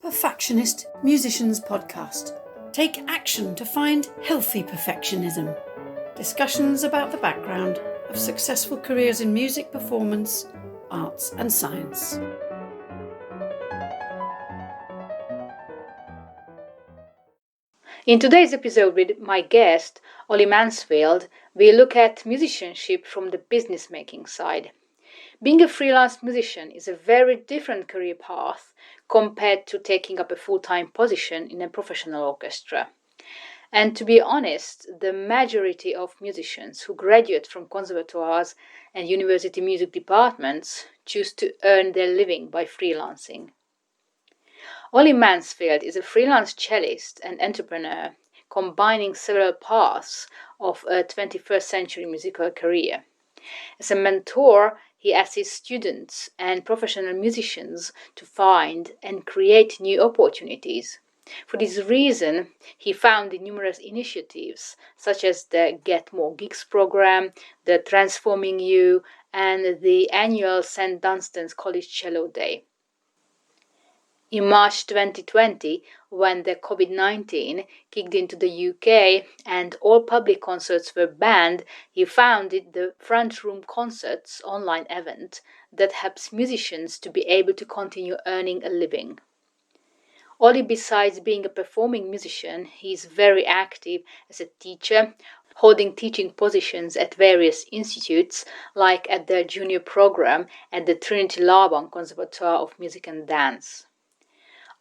Perfectionist Musicians Podcast. Take action to find healthy perfectionism. Discussions about the background of successful careers in music performance, arts and science. In today's episode with my guest, Ollie Mansfield, we look at musicianship from the business-making side. Being a freelance musician is a very different career path compared to taking up a full-time position in a professional orchestra. And to be honest, the majority of musicians who graduate from conservatoires and university music departments choose to earn their living by freelancing. Ollie Mansfield is a freelance cellist and entrepreneur, combining several paths of a 21st century musical career. As a mentor, he assists students and professional musicians to find and create new opportunities. For this reason, he founded numerous initiatives such as the Get More Gigs program, the Transforming You, and the annual St. Dunstan's College Cello Day. In March 2020, when the COVID-19 kicked into the UK and all public concerts were banned, he founded the Front Room Concerts online event that helps musicians to be able to continue earning a living. Ollie, besides being a performing musician, he is very active as a teacher, holding teaching positions at various institutes, like at the junior program at the Trinity Laban Conservatoire of Music and Dance.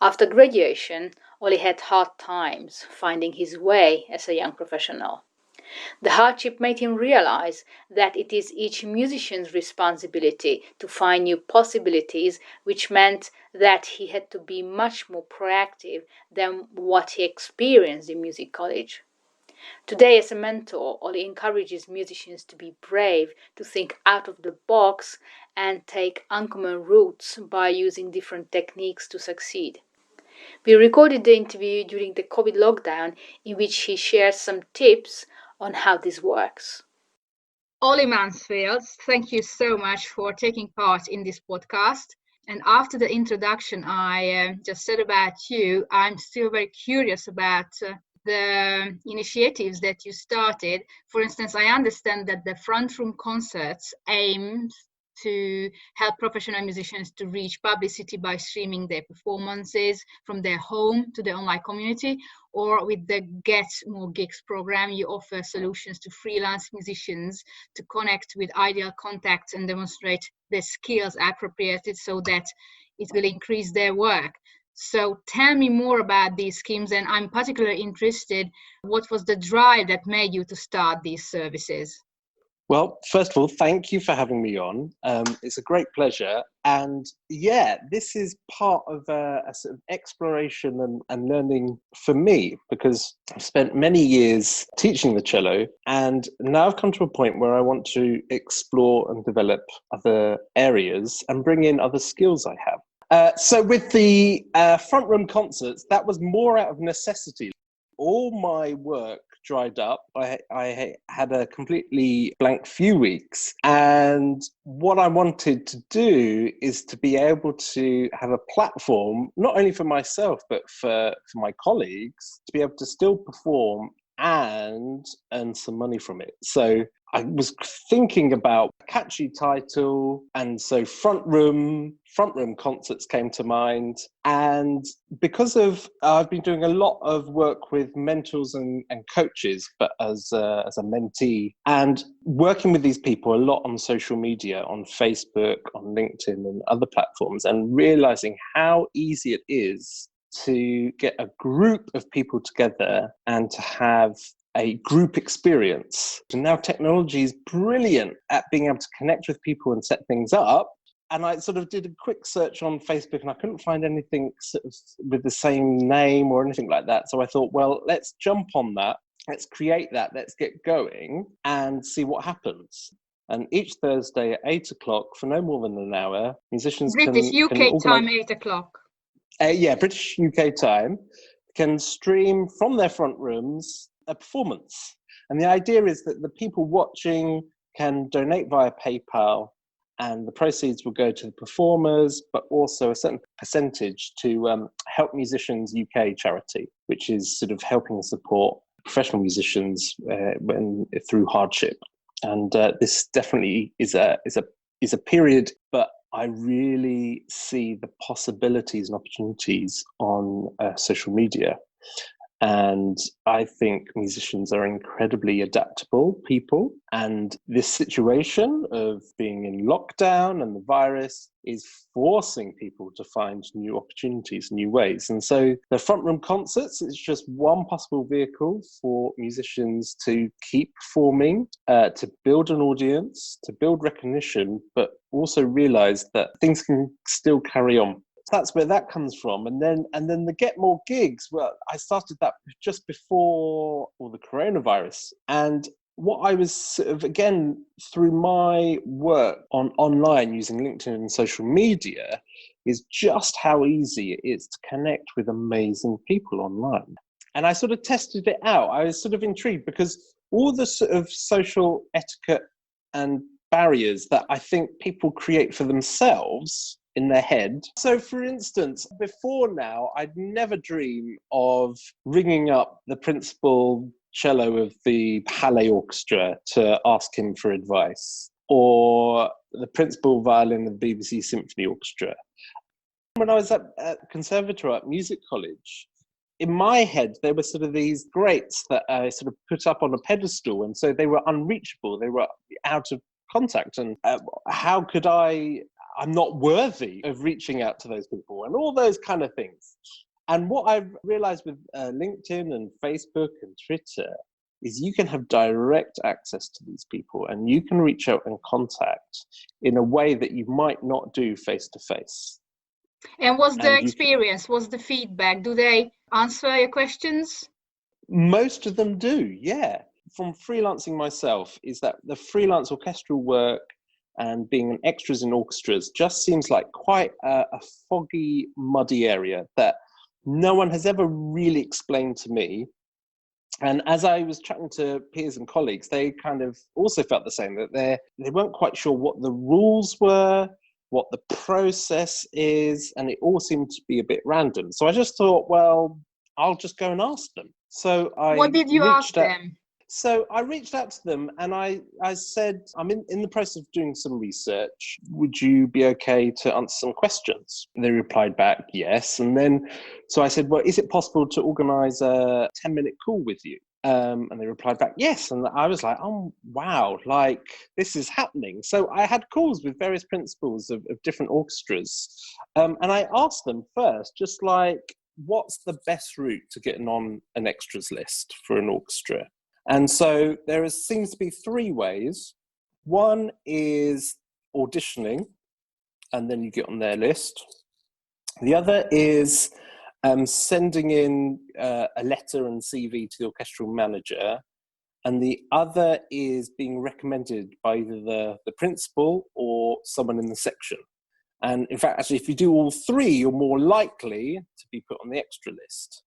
After graduation, Ollie had hard times finding his way as a young professional. The hardship made him realize that it is each musician's responsibility to find new possibilities, which meant that he had to be much more proactive than what he experienced in music college. Today, as a mentor, Ollie encourages musicians to be brave, to think out of the box, and take uncommon routes by using different techniques to succeed. We recorded the interview during the COVID lockdown, in which he shares some tips on how this works. Ollie Mansfield, thank you so much for taking part in this podcast. And after the introduction I just said about you, I'm still very curious about the initiatives that you started. For instance, I understand that the Front Room Concerts aims to help professional musicians to reach publicity by streaming their performances from their home to the online community, or with the Get More Gigs program, you offer solutions to freelance musicians to connect with ideal contacts and demonstrate their skills appropriated so that it will increase their work. So tell me more about these schemes, and I'm particularly interested, what was the drive that made you to start these services? Well, first of all, thank you for having me on. It's a great pleasure. And yeah, this is part of a sort of exploration and learning for me, because I've spent many years teaching the cello, and now I've come to a point where I want to explore and develop other areas and bring in other skills I have. So with the Front Room Concerts, that was more out of necessity. All my work dried up. I had a completely blank few weeks, and what I wanted to do is to be able to have a platform, not only for myself but for my colleagues, to be able to still perform and earn some money from it. So I was thinking about a catchy title, and so Front Room Concerts came to mind. And because of I've been doing a lot of work with mentors and coaches, but as a mentee, and working with these people a lot on social media, on Facebook, on LinkedIn and other platforms, and realizing how easy it is to get a group of people together and to have a group experience. And now technology is brilliant at being able to connect with people and set things up. And I sort of did a quick search on Facebook, and I couldn't find anything sort of with the same name or anything like that. So I thought, well, let's jump on that. Let's create that. Let's get going and see what happens. And each Thursday at 8 o'clock, for no more than an hour, musicians British UK time, 8 o'clock. British UK time, can stream from their front rooms a performance. And the idea is that the people watching can donate via PayPal, and the proceeds will go to the performers, but also a certain percentage to Help Musicians UK charity, which is sort of helping support professional musicians through hardship. And this definitely is a period, but I really see the possibilities and opportunities on social media. And I think musicians are incredibly adaptable people. And this situation of being in lockdown and the virus is forcing people to find new opportunities, new ways. And so the front room concerts is just one possible vehicle for musicians to keep performing, to build an audience, to build recognition, but also realize that things can still carry on. That's where that comes from. And then the Get More Gigs, well, I started that just before all the coronavirus. And what I was sort of, again, through my work online using LinkedIn and social media, is just how easy it is to connect with amazing people online. And I sort of tested it out. I was sort of intrigued because all the sort of social etiquette and barriers that I think people create for themselves in their head. So for instance, before now, I'd never dream of ringing up the principal cello of the Halle Orchestra to ask him for advice, or the principal violin of the BBC Symphony Orchestra. When I was at conservatoire at music college, in my head, there were sort of these greats that I sort of put up on a pedestal, and so they were unreachable. They were out of contact, and how could I'm not worthy of reaching out to those people, and all those kind of things. And what I've realized with LinkedIn and Facebook and Twitter is you can have direct access to these people, and you can reach out and contact in a way that you might not do face to face. And what's the experience? What's the feedback? Do they answer your questions? Most of them do, yeah. From freelancing myself, is that the freelance orchestral work and being an extras in orchestras just seems like quite a foggy, muddy area that no one has ever really explained to me. And as I was chatting to peers and colleagues, they kind of also felt the same, that they weren't quite sure what the rules were, what the process is, and it all seemed to be a bit random. So I just thought, well, I'll just go and ask them. So what did you ask them? So I reached out to them and I said, I'm in the process of doing some research. Would you be okay to answer some questions? And they replied back, yes. And then, so I said, well, is it possible to organize a 10-minute call with you? And they replied back, yes. And I was like, oh, wow, like this is happening. So I had calls with various principals of different orchestras. And I asked them first, just like, what's the best route to getting on an extras list for an orchestra? And so there seems to be three ways. One is auditioning, and then you get on their list. The other is sending in a letter and CV to the orchestral manager. And the other is being recommended by either the principal or someone in the section. And in fact, actually, if you do all three, you're more likely to be put on the extra list.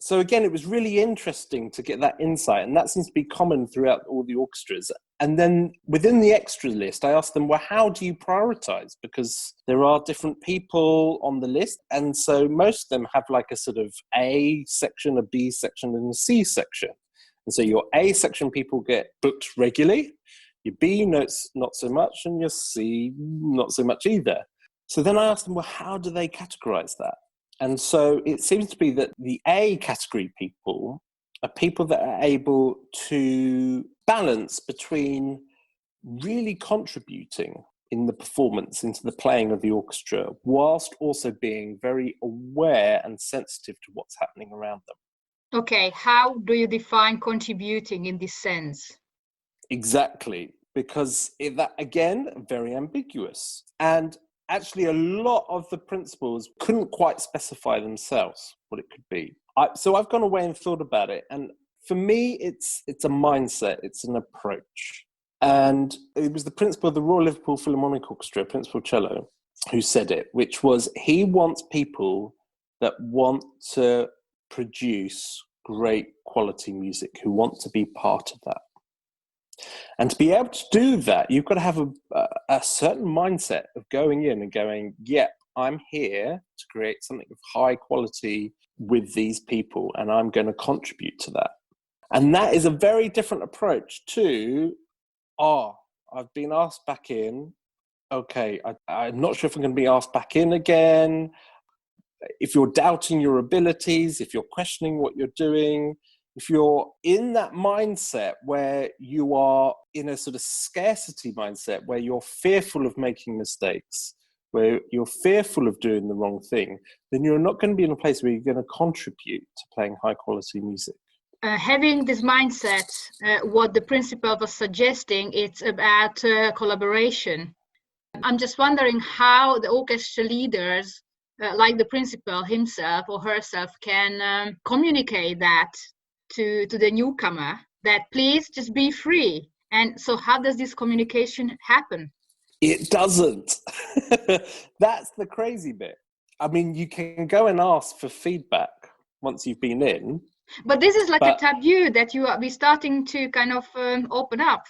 So again, it was really interesting to get that insight, and that seems to be common throughout all the orchestras. And then within the extra list, I asked them, well, how do you prioritize? Because there are different people on the list, and so most of them have like a sort of A section, a B section, and a C section. And so your A section people get booked regularly, your B notes not so much, and your C not so much either. So then I asked them, well, how do they categorize that? And so it seems to be that the A category people are people that are able to balance between really contributing in the performance, into the playing of the orchestra, whilst also being very aware and sensitive to what's happening around them. Okay, how do you define contributing in this sense? Exactly, because that, again, very ambiguous. And actually, a lot of the principals couldn't quite specify themselves what it could be. So I've gone away and thought about it. And for me, it's a mindset. It's an approach. And it was the principal of the Royal Liverpool Philharmonic Orchestra, Principal Cello, who said it, which was he wants people that want to produce great quality music, who want to be part of that. And to be able to do that, you've got to have a certain mindset of going in and going, yeah, I'm here to create something of high quality with these people, and I'm going to contribute to that. And that is a very different approach to, I've been asked back in. Okay, I'm not sure if I'm going to be asked back in again. If you're doubting your abilities, if you're questioning what you're doing, if you're in that mindset where you are in a sort of scarcity mindset, where you're fearful of making mistakes, where you're fearful of doing the wrong thing, then you're not going to be in a place where you're going to contribute to playing high quality music. Having this mindset, what the principal was suggesting, it's about collaboration. I'm just wondering how the orchestra leaders, like the principal himself or herself, can communicate that to the newcomer, that please just be free. And so how does this communication happen? It doesn't. That's the crazy bit. I mean, you can go and ask for feedback once you've been in. But this is like a taboo that you are starting to kind of open up.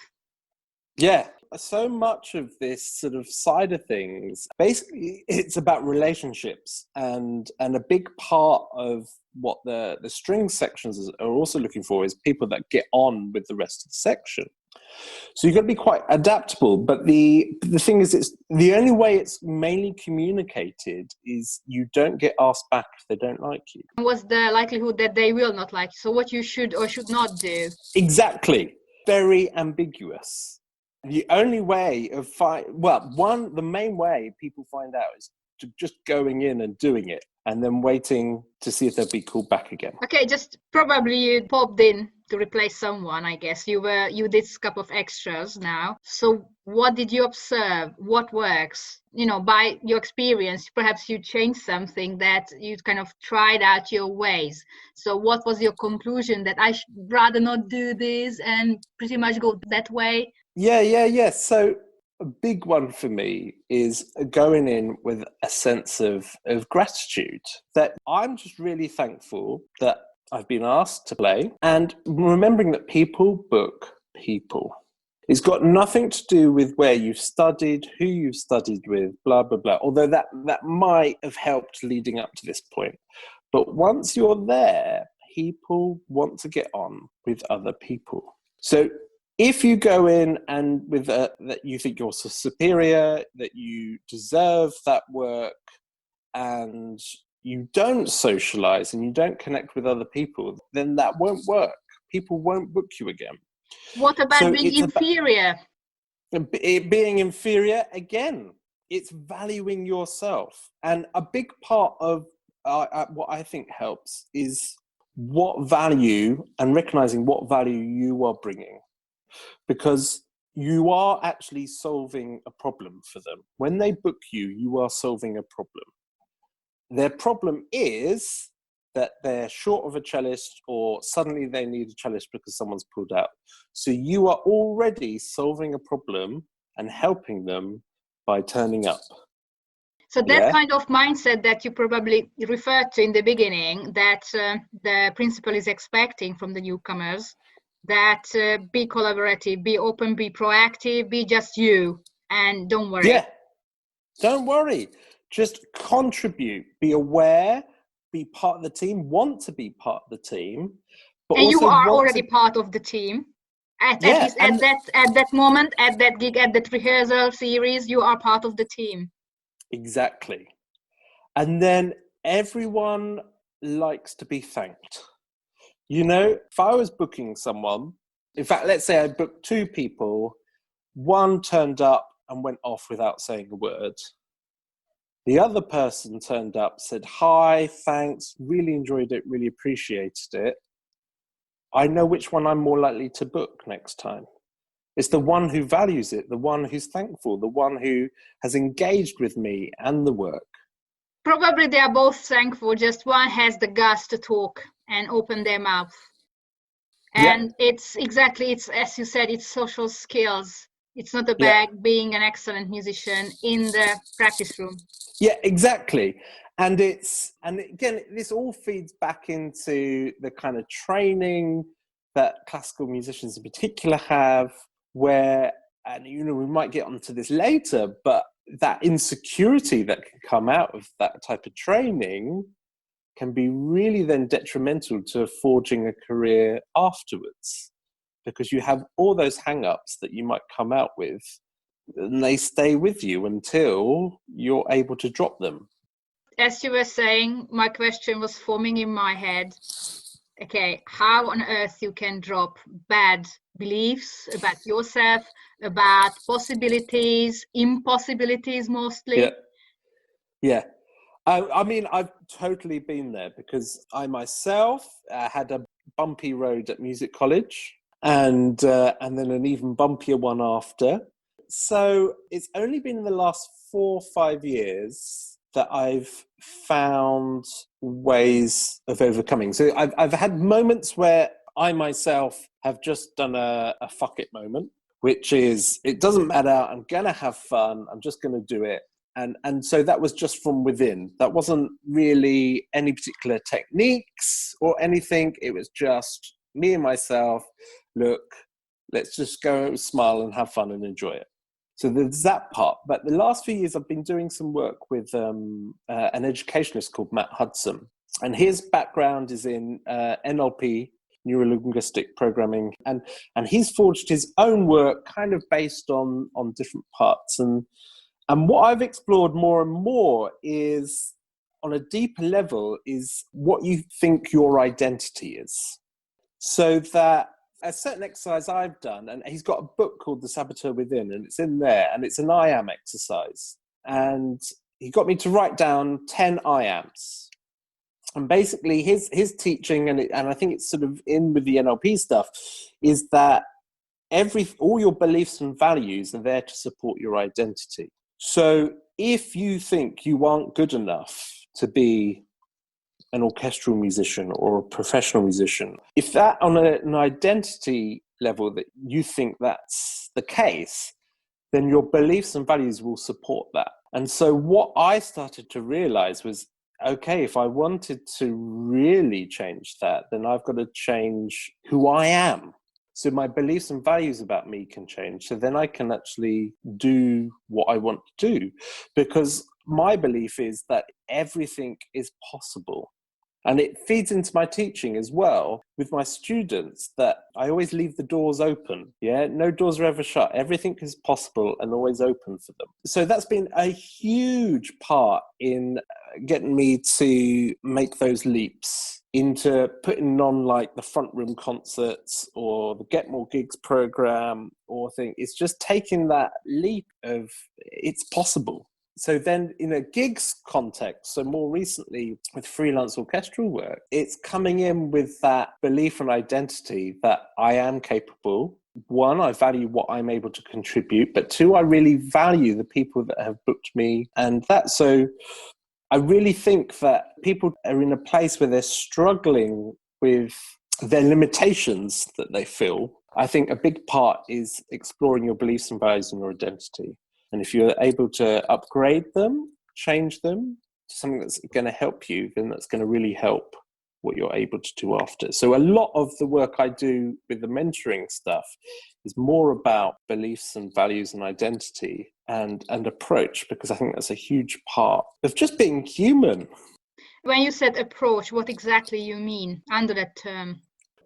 Yeah, so much of this sort of side of things, basically it's about relationships, and a big part of what the string sections are also looking for is people that get on with the rest of the section. So you've got to be quite adaptable, but the thing is, it's the only way it's mainly communicated is you don't get asked back if they don't like you. What's the likelihood that they will not like you? So what you should or should not do? Exactly. Very ambiguous. The only way of the main way people find out is to just going in and doing it and then waiting to see if they'll be called back again. Okay, just probably you popped in to replace someone, I guess. You did a couple of extras now. So what did you observe? What works? You know, by your experience, perhaps you changed something that you kind of tried out your ways. So what was your conclusion, that I should rather not do this and pretty much go that way? Yeah. So a big one for me is going in with a sense of gratitude, that I'm just really thankful that I've been asked to play, and remembering that people book people. It's got nothing to do with where you've studied, who you've studied with, blah, blah, blah, although that might have helped leading up to this point. But once you're there, people want to get on with other people. So if you go in and with that you think you're superior, that you deserve that work, and you don't socialize and you don't connect with other people, then that won't work. People won't book you again. What about being inferior? Being inferior, again, it's valuing yourself. And a big part of what I think helps is what value, and recognizing what value you are bringing. Because you are actually solving a problem for them. When they book you, you are solving a problem. Their problem is that they're short of a cellist, or suddenly they need a cellist because someone's pulled out. So you are already solving a problem and helping them by turning up. So that kind of mindset that you probably referred to in the beginning, that the principal is expecting from the newcomers, that be collaborative, be open, be proactive, be just you, and don't worry. Yeah, don't worry. Just contribute, be aware, be part of the team, want to be part of the team. But and also you are already part of the team. At that moment, at that gig, at that rehearsal series, you are part of the team. Exactly. And then everyone likes to be thanked. You know, if I was booking someone, in fact, let's say I booked two people, one turned up and went off without saying a word. The other person turned up, said, hi, thanks, really enjoyed it, really appreciated it. I know which one I'm more likely to book next time. It's the one who values it, the one who's thankful, the one who has engaged with me and the work. Probably they are both thankful, just one has the guts to talk and open their mouth. And it's exactly, it's, as you said, it's social skills. It's not about being an excellent musician in the practice room. Yeah, exactly. And again, this all feeds back into the kind of training that classical musicians in particular have, where, and we might get onto this later, but that insecurity that can come out of that type of training can be really then detrimental to forging a career afterwards, because you have all those hang-ups that you might come out with, and they stay with you until you're able to drop them. As you were saying, my question was forming in my head. Okay, how on earth you can drop bad beliefs about yourself, about possibilities, impossibilities mostly? Yeah. I mean, I've totally been there, because I myself had a bumpy road at music college, and then an even bumpier one after. So it's only been in the last 4 or 5 years that I've found ways of overcoming. So I've had moments where I myself have just done a fuck it moment, which is, it doesn't matter, I'm going to have fun, I'm just going to do it. And so that was just from within. That wasn't really any particular techniques or anything. It was just me and myself. Look, let's just go smile and have fun and enjoy it. So there's that part. But the last few years, I've been doing some work with an educationalist called Matt Hudson. And his background is in NLP, neuro-linguistic programming. And he's forged his own work kind of based on different parts. And what I've explored more and more is, on a deeper level, is what you think your identity is. So that a certain exercise I've done, and he's got a book called The Saboteur Within, and it's in there, and it's an I am exercise. And he got me to write down 10 I ams. And basically his teaching, and I think it's sort of in with the NLP stuff, is that all your beliefs and values are there to support your identity. So if you think you aren't good enough to be an orchestral musician or a professional musician, if that on an identity level that you think that's the case, then your beliefs and values will support that. And so what I started to realize was, okay, if I wanted to really change that, then I've got to change who I am. So my beliefs and values about me can change. So then I can actually do what I want to do. Because my belief is that everything is possible. And it feeds into my teaching as well with my students, that I always leave the doors open. Yeah, no doors are ever shut. Everything is possible and always open for them. So that's been a huge part in getting me to make those leaps into putting on like the front room concerts or the Get More Gigs program or thing. It's just taking that leap of it's possible. So then in a gigs context, so more recently with freelance orchestral work, it's coming in with that belief and identity that I am capable. One, I value what I'm able to contribute, but two, I really value the people that have booked me. And that, so I really think that people are in a place where they're struggling with their limitations that they feel. I think a big part is exploring your beliefs and values and your identity. And if you're able to upgrade them, change them to something that's going to help you, then that's going to really help what you're able to do after. So a lot of the work I do with the mentoring stuff is more about beliefs and values and identity and approach, because I think that's a huge part of just being human. When you said approach, what exactly you mean under that term?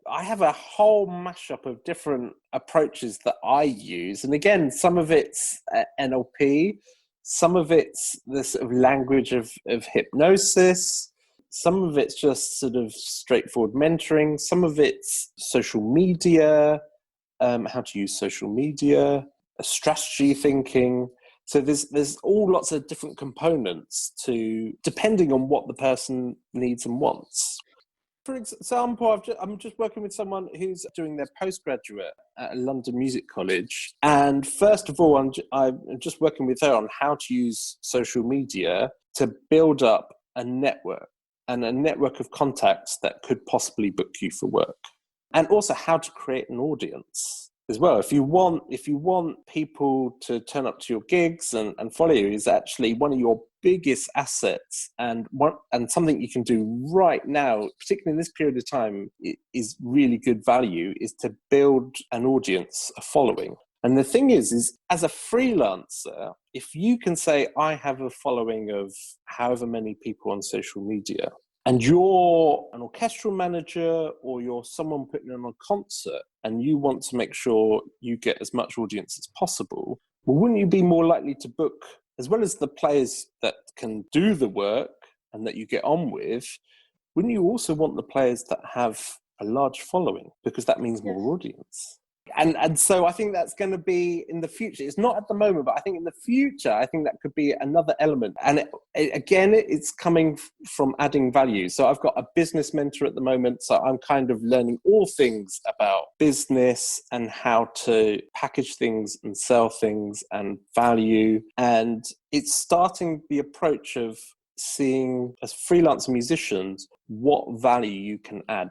I have a whole mashup of different approaches that I use. And again, some of it's NLP, some of it's the sort of language of hypnosis, some of it's just sort of straightforward mentoring, some of it's social media, how to use social media, strategy thinking. So there's all lots of different components to, depending on what the person needs and wants. For example, I'm just working with someone who's doing their postgraduate at a London Music College. And first of all, I'm just working with her on how to use social media to build up a network and a network of contacts that could possibly book you for work. And also how to create an audience as well. If you want people to turn up to your gigs and follow you, is actually one of your biggest assets, and something you can do right now, particularly in this period of time, is really good value, is to build an audience, a following. And the thing is as a freelancer, if you can say, I have a following of however many people on social media, and you're an orchestral manager or you're someone putting on a concert and you want to make sure you get as much audience as possible, well, wouldn't you be more likely to book, as well as the players that can do the work and that you get on with, wouldn't you also want the players that have a large following? Because that means more audience. And so I think that's going to be in the future. It's not at the moment, but I think in the future, I think that could be another element. And it's coming from adding value. So I've got a business mentor at the moment. So I'm kind of learning all things about business and how to package things and sell things and value. And it's starting the approach of seeing, as freelance musicians, what value you can add.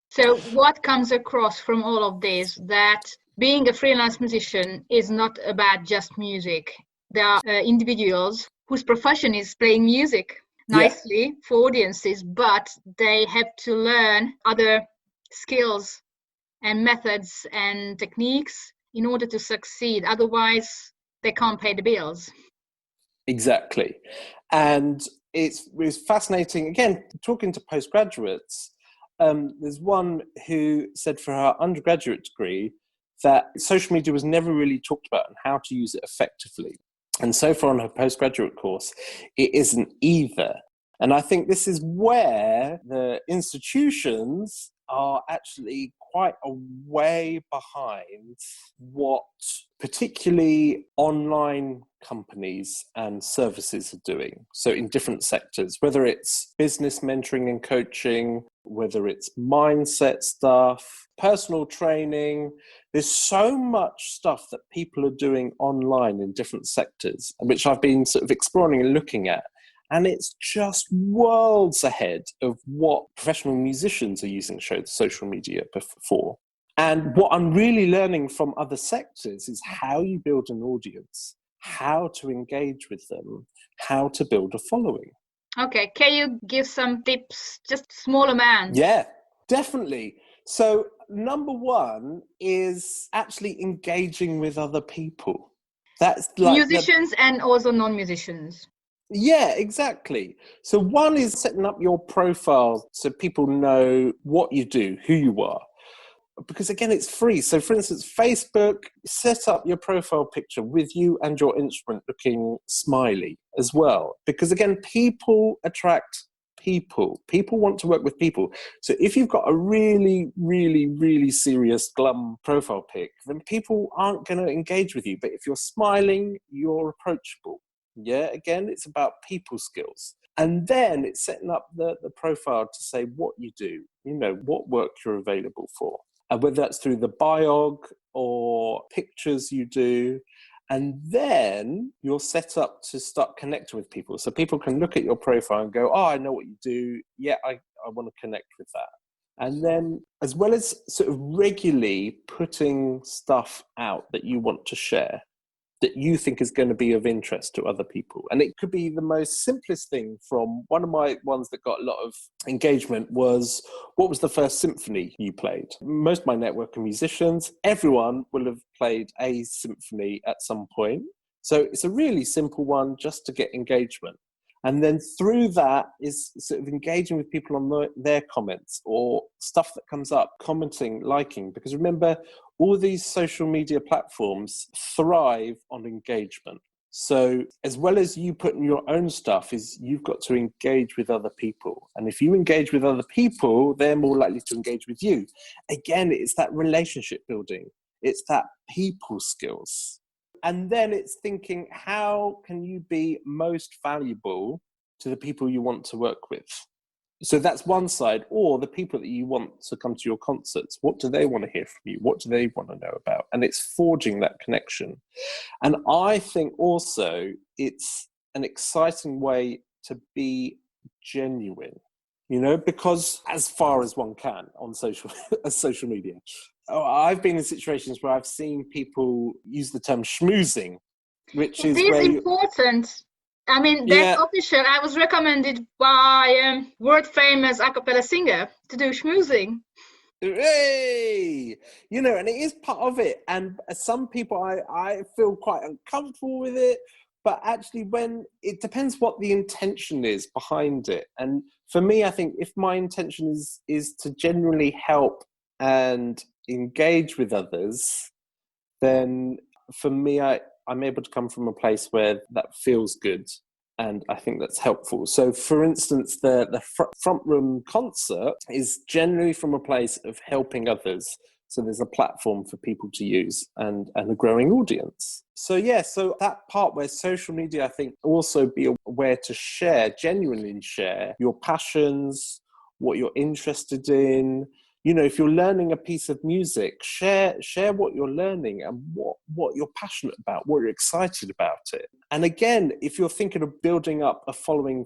So what comes across from all of this, that being a freelance musician is not about just music. There are individuals whose profession is playing music nicely for audiences, but they have to learn other skills and methods and techniques in order to succeed. Otherwise, they can't pay the bills. Exactly. And it was fascinating, again, talking to postgraduates. There's one who said for her undergraduate degree that social media was never really talked about and how to use it effectively. And so far on her postgraduate course, it isn't either. And I think this is where the institutions are actually quite a way behind what particularly online companies and services are doing. So in different sectors, whether it's business mentoring and coaching, whether it's mindset stuff, personal training, there's so much stuff that people are doing online in different sectors, which I've been sort of exploring and looking at. And it's just worlds ahead of what professional musicians are using social media for. And what I'm really learning from other sectors is how you build an audience, how to engage with them, how to build a following. Okay, can you give some tips, just small amounts? Yeah, definitely. So number one is actually engaging with other people. That's like musicians and also non-musicians. Yeah, exactly. So one is setting up your profile so people know what you do, who you are. Because again, it's free. So for instance, Facebook, set up your profile picture with you and your instrument looking smiley as well. Because again, people attract people. People want to work with people. So if you've got a really, really, really serious glum profile pic, then people aren't going to engage with you. But if you're smiling, you're approachable. Yeah, again, it's about people skills. And then it's setting up the profile to say what you do, what work you're available for. And whether that's through the biog or pictures you do. And then you're set up to start connecting with people. So people can look at your profile and go, oh, I know what you do. Yeah, I want to connect with that. And then as well as sort of regularly putting stuff out that you want to share, that you think is going to be of interest to other people. And it could be the most simplest thing. From one of my ones that got a lot of engagement was, what was the first symphony you played? Most of my network of musicians, everyone will have played a symphony at some point. So it's a really simple one just to get engagement. And then through that is sort of engaging with people on their comments or stuff that comes up, commenting, liking. Because remember, all these social media platforms thrive on engagement. So as well as you putting your own stuff, is you've got to engage with other people. And if you engage with other people, they're more likely to engage with you. Again, it's that relationship building. It's that people skills. And then it's thinking, how can you be most valuable to the people you want to work with? So that's one side. Or the people that you want to come to your concerts, what do they want to hear from you? What do they want to know about? And it's forging that connection. And I think also it's an exciting way to be genuine, because as far as one can on social media. I've been in situations where I've seen people use the term schmoozing, which is where important. I mean, that's official. I was recommended by world famous a cappella singer to do schmoozing. Hey, and it is part of it. And some people, I feel quite uncomfortable with it. But actually, when it depends what the intention is behind it. And for me, I think if my intention is to genuinely help and engage with others, then for me, I'm able to come from a place where that feels good. And I think that's helpful. So, for instance, the front room concert is generally from a place of helping others. So there's a platform for people to use and a growing audience. So so that part where social media, I think, also be aware to genuinely share your passions, what you're interested in. If you're learning a piece of music, share what you're learning and what you're passionate about, what you're excited about it. And again, if you're thinking of building up a following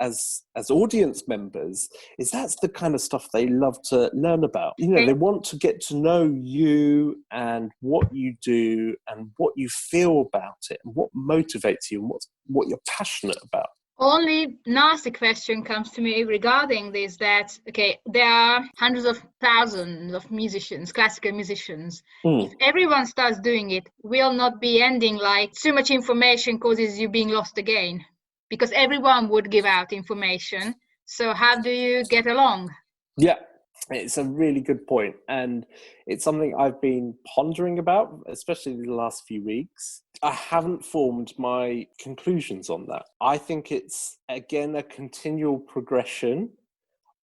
as audience members, that's the kind of stuff they love to learn about. They want to get to know you and what you do and what you feel about it and what motivates you and what you're passionate about. Only nasty question comes to me regarding this, that, okay, there are hundreds of thousands of musicians, classical musicians. If everyone starts doing it, will not be ending like too much information causes you being lost again, because everyone would give out information. So how do you get along? Yeah. It's a really good point, and it's something I've been pondering about, especially the last few weeks. I haven't formed my conclusions on that. I think it's, again, a continual progression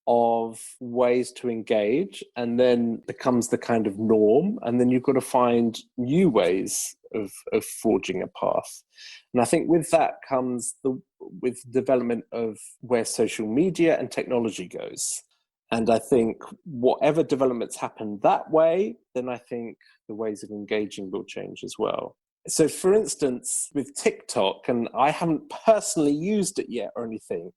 of ways to engage, and then becomes the kind of norm, and then you've got to find new ways of forging a path. And I think with that comes with development of where social media and technology goes. And I think whatever developments happen that way, then I think the ways of engaging will change as well. So for instance, with TikTok, and I haven't personally used it yet or anything,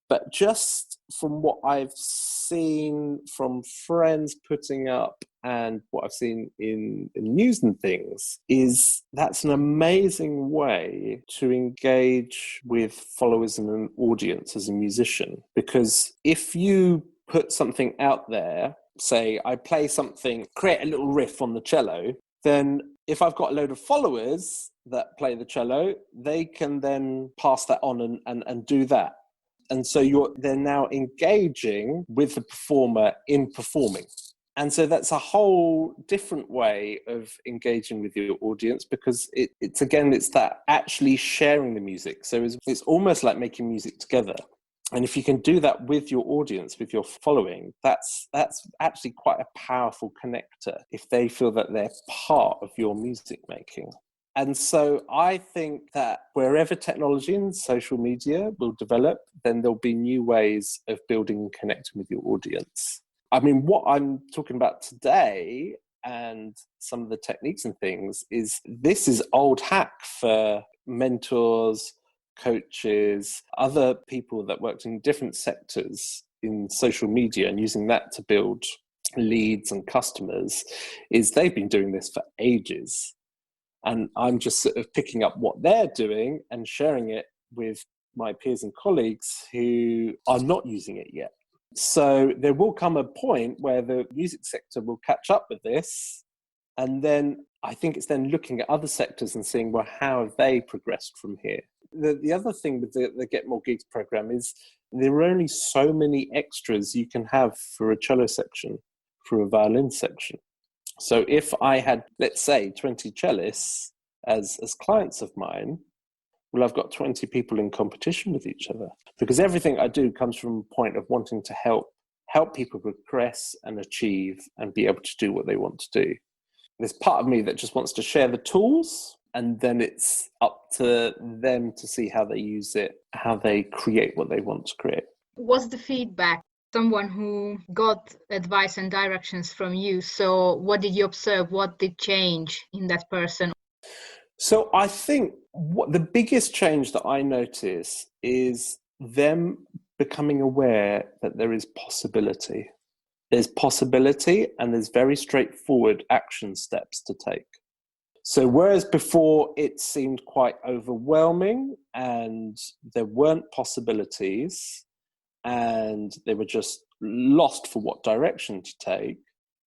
but just from what I've seen from friends putting up and what I've seen in news and things, is that's an amazing way to engage with followers and an audience as a musician. Because if you put something out there, say I play something, create a little riff on the cello, then if I've got a load of followers that play the cello, they can then pass that on and do that. And so they're now engaging with the performer in performing. And so that's a whole different way of engaging with your audience, because it's that actually sharing the music. So it's almost like making music together. And if you can do that with your audience, with your following, that's actually quite a powerful connector if they feel that they're part of your music making. And so I think that wherever technology and social media will develop, then there'll be new ways of building and connecting with your audience. I mean, what I'm talking about today and some of the techniques and things this is old hack for mentors, coaches, other people that worked in different sectors in social media and using that to build leads and customers. They've been doing this for ages. And I'm just sort of picking up what they're doing and sharing it with my peers and colleagues who are not using it yet. So there will come a point where the music sector will catch up with this. And then I think it's then looking at other sectors and seeing, well, how have they progressed from here? The other thing with the Get More Gigs program is there are only so many extras you can have for a cello section, for a violin section. So if I had, let's say, 20 cellists as clients of mine, well, I've got 20 people in competition with each other, because everything I do comes from a point of wanting to help people progress and achieve and be able to do what they want to do. There's part of me that just wants to share the tools, and then it's up to them to see how they use it, how they create what they want to create. What's the feedback? Someone who got advice and directions from you. So what did you observe? What did change in that person? So I think the biggest change that I notice is them becoming aware that there is possibility. There's possibility, and there's very straightforward action steps to take. So whereas before it seemed quite overwhelming and there weren't possibilities, and they were just lost for what direction to take.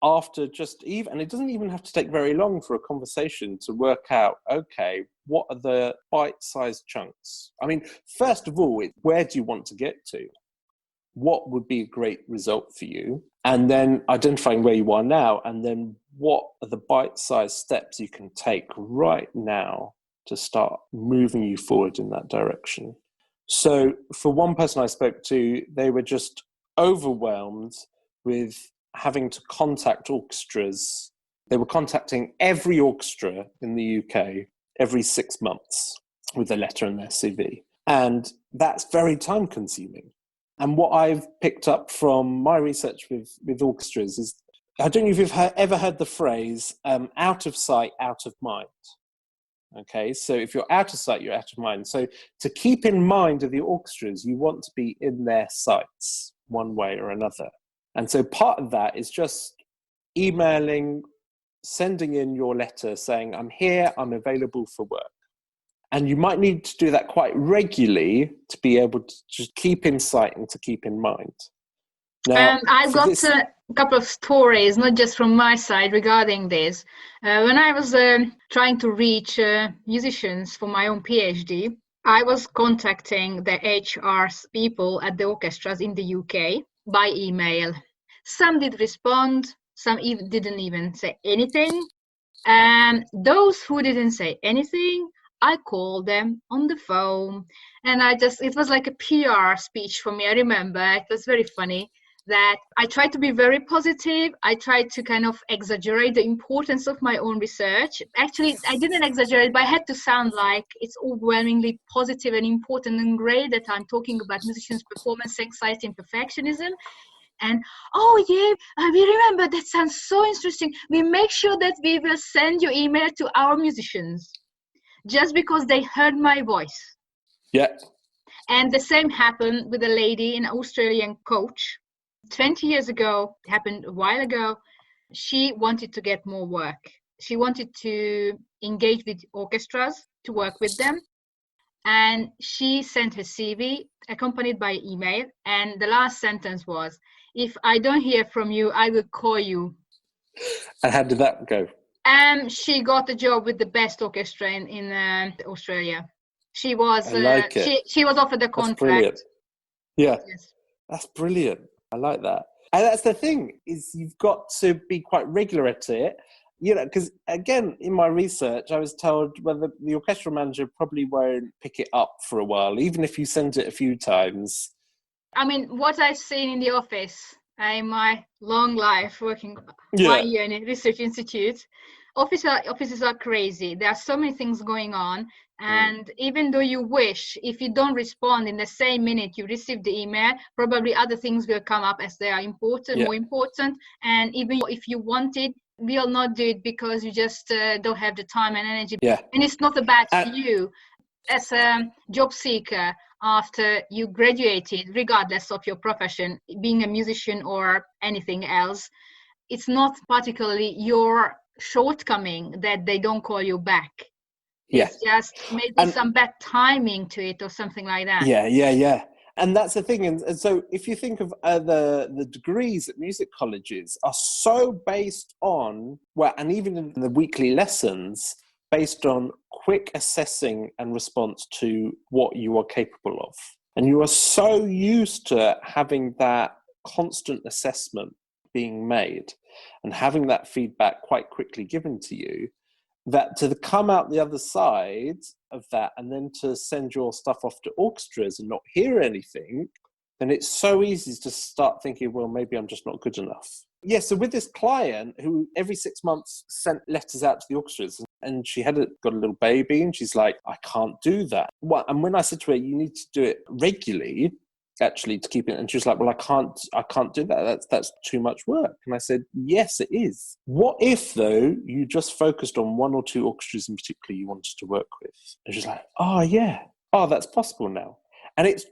After and it doesn't even have to take very long for a conversation to work out, okay, what are the bite-sized chunks? I mean, first of all, where do you want to get to? What would be a great result for you? And then identifying where you are now, and then what are the bite-sized steps you can take right now to start moving you forward in that direction. So for one person I spoke to, they were just overwhelmed with having to contact orchestras. They were contacting every orchestra in the UK every 6 months with a letter and their CV. And that's very time consuming. And what I've picked up from my research with orchestras is, I don't know if you've ever heard the phrase, out of sight, out of mind. Okay, so if you're out of sight, you're out of mind. So to keep in mind of the orchestras, you want to be in their sights one way or another. And so part of that is just emailing, sending in your letter saying, I'm here, I'm available for work. And you might need to do that quite regularly to be able to just keep in sight and to keep in mind. Now, I've got a couple of stories, not just from my side, regarding this. When I was trying to reach musicians for my own PhD, I was contacting the HR people at the orchestras in the UK by email. Some did respond, some didn't even say anything. And those who didn't say anything, I called them on the phone, and it was like a PR speech for me. I remember it was very funny that I tried to be very positive. I tried to kind of exaggerate the importance of my own research. Actually, I didn't exaggerate, but I had to sound like it's overwhelmingly positive and important and great that I'm talking about musicians' performance anxiety and perfectionism. And oh yeah, we remember, that sounds so interesting. We make sure that we will send your email to our musicians just because they heard my voice. Yeah. And the same happened with a lady, an Australian coach. 20 years ago, it happened a while ago. She wanted to get more work. She wanted to engage with orchestras, to work with them. And she sent her CV accompanied by email. And the last sentence was, if I don't hear from you, I will call you. And how did that go? She got a job with the best orchestra in Australia. She was she was offered a contract. That's brilliant. Yeah, yes. That's brilliant. I like that. And that's the thing, is you've got to be quite regular at it. You know, because again, in my research, I was told, well, the orchestral manager probably won't pick it up for a while, even if you send it a few times. I mean, what I've seen in the office in my long life working 1 year in a research institute, offices are crazy. There are so many things going on. And even though you wish, if you don't respond in the same minute you receive the email, probably other things will come up as they are more important. And even if you want it, we'll not do it because you just don't have the time and energy. Yeah. And it's not about you as a job seeker after you graduated, regardless of your profession, being a musician or anything else. It's not particularly your shortcoming that they don't call you back. It's just maybe some bad timing to it or something like that. Yeah. And that's the thing. And so if you think of the degrees at music colleges are so based on, and even in the weekly lessons, based on quick assessing and response to what you are capable of. And you are so used to having that constant assessment being made and having that feedback quite quickly given to you, that to come out the other side of that and then to send your stuff off to orchestras and not hear anything, then it's so easy to start thinking, well, maybe I'm just not good enough. Yeah, so with this client who every 6 months sent letters out to the orchestras, and she got a little baby, and she's like, I can't do that. And when I said to her, you need to do it regularly, actually, to keep it, and she was like, well, I can't do that. That's too much work. And I said, yes, it is. What if, though, you just focused on 1 or 2 orchestras in particular you wanted to work with? And she's like, oh, yeah. Oh, that's possible now. And it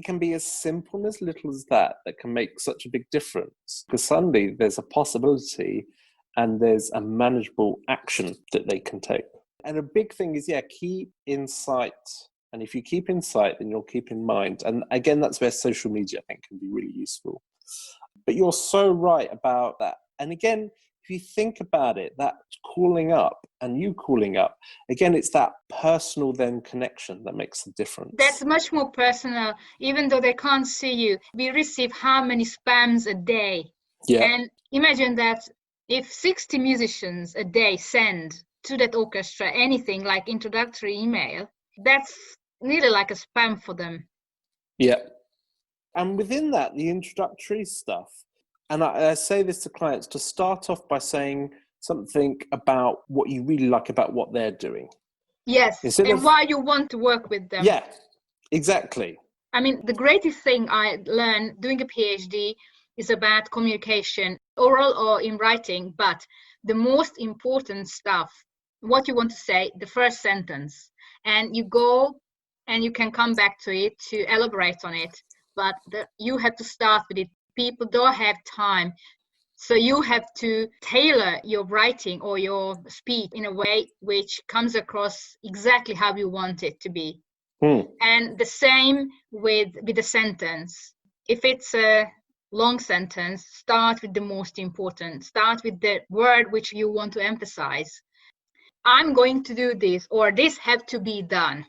can be as simple and as little as that can make such a big difference. Because suddenly there's a possibility and there's a manageable action that they can take. And a big thing is, keep in sight And if you keep in sight, then you'll keep in mind. And again, that's where social media, I think, can be really useful. But you're so right about that. And again, if you think about it, that calling up and you calling up, again, it's that personal then connection that makes the difference. That's much more personal, even though they can't see you. We receive how many spams a day? Yeah. And imagine that if 60 musicians a day send to that orchestra anything like introductory email, that's nearly like a spam for them. Yeah. And within that, the introductory stuff, and I say this to clients, to start off by saying something about what you really like about what they're doing. Yes, Instead and of, why you want to work with them. Yeah, exactly. I mean, the greatest thing I learned doing a PhD is about communication, oral or in writing, but the most important stuff, what you want to say, the first sentence, and you go and you can come back to it to elaborate on it, but you have to start with it. People don't have time. So you have to tailor your writing or your speech in a way which comes across exactly how you want it to be. And the same with the sentence. If it's a long sentence, start with the most important. Start with the word which you want to emphasize. I'm going to do this, or this have to be done.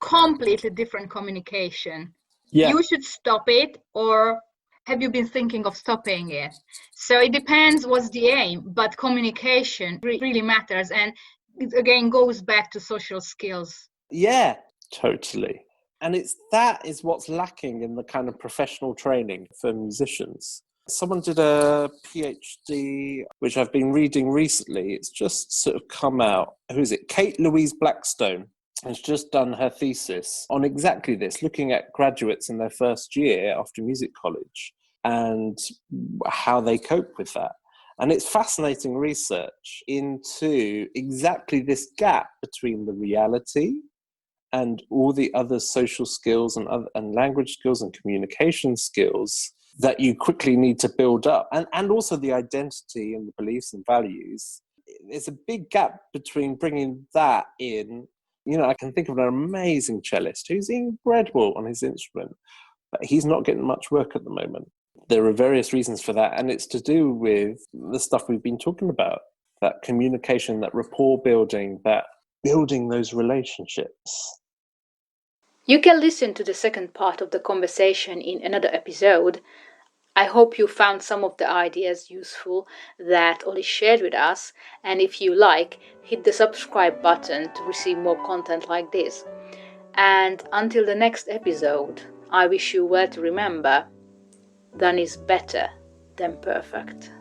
Completely different communication. Yeah. You should stop it, or have you been thinking of stopping it? So it depends what's the aim, but communication really matters. And it again goes back to social skills. Yeah, totally. And that is what's lacking in the kind of professional training for musicians. Someone did a PhD, which I've been reading recently. It's just sort of come out. Who is it? Kate Louise Blackstone has just done her thesis on exactly this, looking at graduates in their first year after music college and how they cope with that. And it's fascinating research into exactly this gap between the reality and all the other social skills and language skills and communication skills that you quickly need to build up, and also the identity and the beliefs and values. There's a big gap between bringing that in. You know, I can think of an amazing cellist who's incredible on his instrument, but he's not getting much work at the moment. There are various reasons for that, and it's to do with the stuff we've been talking about, that communication, that rapport building, that building those relationships. You can listen to the second part of the conversation in another episode. I hope you found some of the ideas useful that Ollie shared with us, and if you like, hit the subscribe button to receive more content like this. And until the next episode, I wish you well to remember, done is better than perfect.